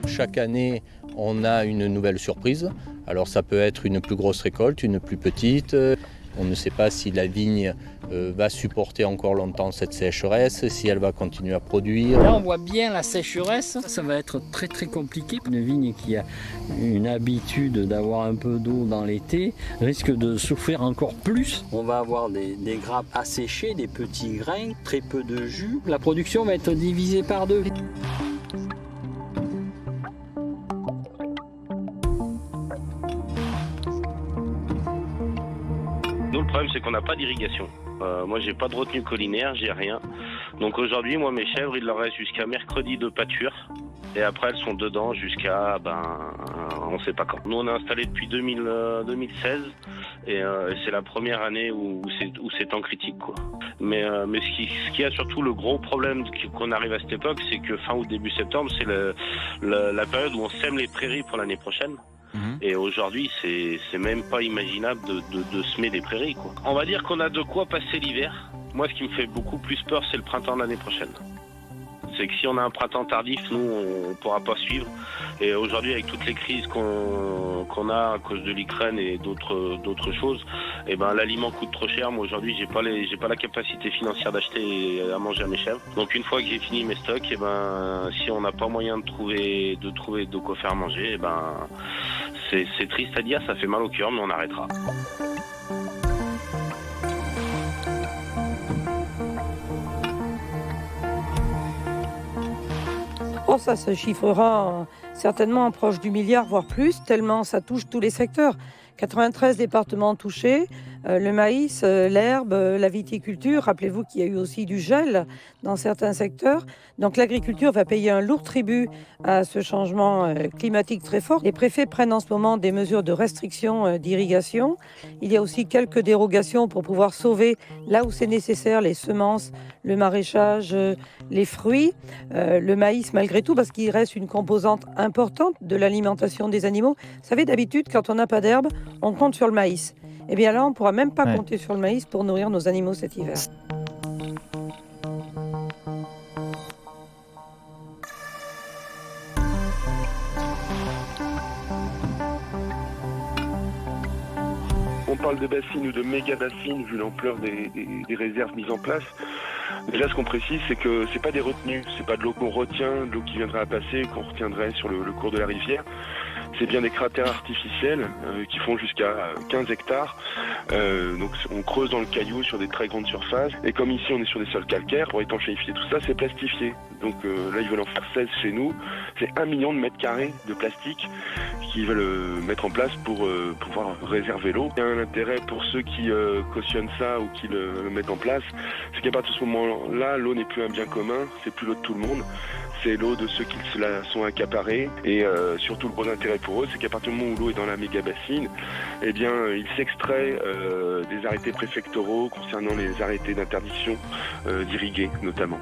Chaque année, on a une nouvelle surprise. Alors ça peut être une plus grosse récolte, une plus petite. On ne sait pas si la vigne va supporter encore longtemps cette sécheresse, si elle va continuer à produire. Là on voit bien la sécheresse, ça va être très très compliqué. Une vigne qui a une habitude d'avoir un peu d'eau dans l'été risque de souffrir encore plus. On va avoir des grappes asséchées, des petits grains, très peu de jus. La production va être divisée par deux. Nous, le problème, c'est qu'on n'a pas d'irrigation. Moi, j'ai pas de retenue collinaire, j'ai rien. Donc aujourd'hui, moi, mes chèvres, il leur reste jusqu'à mercredi de pâture. Et après, elles sont dedans jusqu'à, on sait pas quand. Nous, on est installé depuis 2016. Et c'est la première année où c'est en critique, quoi. Mais ce qui a surtout le gros problème qu'on arrive à cette époque, c'est que fin août, début septembre, c'est la période où on sème les prairies pour l'année prochaine. Et aujourd'hui, c'est même pas imaginable de semer des prairies, quoi. On va dire qu'on a de quoi passer l'hiver. Moi, ce qui me fait beaucoup plus peur, c'est le printemps de l'année prochaine. C'est que si on a un printemps tardif, nous, on pourra pas suivre. Et aujourd'hui, avec toutes les crises qu'on a à cause de l'Ukraine et d'autres choses, et l'aliment coûte trop cher. Moi, aujourd'hui, j'ai pas la capacité financière d'acheter à manger à mes chèvres. Donc, une fois que j'ai fini mes stocks, si on n'a pas moyen de trouver de quoi faire manger, c'est triste à dire, ça fait mal au cœur, mais on arrêtera. Oh, ça se chiffrera certainement proche du milliard, voire plus, tellement ça touche tous les secteurs. 93 départements touchés, le maïs, l'herbe, la viticulture. Rappelez-vous qu'il y a eu aussi du gel dans certains secteurs. Donc l'agriculture va payer un lourd tribut à ce changement climatique très fort. Les préfets prennent en ce moment des mesures de restriction d'irrigation. Il y a aussi quelques dérogations pour pouvoir sauver, là où c'est nécessaire, les semences, le maraîchage, les fruits, le maïs malgré tout, parce qu'il reste une composante importante de l'alimentation des animaux. Vous savez, d'habitude, quand on n'a pas d'herbe, on compte sur le maïs. Eh bien là, on ne pourra même pas compter sur le maïs pour nourrir nos animaux cet hiver. On parle de bassines ou de méga bassines vu l'ampleur des réserves mises en place. Déjà, ce qu'on précise, c'est que c'est pas des retenues, c'est pas de l'eau qu'on retient, de l'eau qui viendrait à passer, qu'on retiendrait sur le cours de la rivière. C'est bien des cratères artificiels qui font jusqu'à 15 hectares. Donc on creuse dans le caillou sur des très grandes surfaces. Et comme ici on est sur des sols calcaires, pour étanchéifier tout ça, c'est plastifié. Donc là ils veulent en faire 16 chez nous. C'est 1 million de mètres carrés de plastique qu'ils veulent mettre en place pour pouvoir réserver l'eau. Il y a un intérêt pour ceux qui cautionnent ça ou qui le mettent en place, c'est qu'à partir de ce moment-là, l'eau n'est plus un bien commun, c'est plus l'eau de tout le monde. C'est l'eau de ceux qui se la sont accaparés. Et surtout le gros intérêt pour eux, c'est qu'à partir du moment où l'eau est dans la méga bassine, eh bien il s'extrait des arrêtés préfectoraux concernant les arrêtés d'interdiction d'irriguer notamment.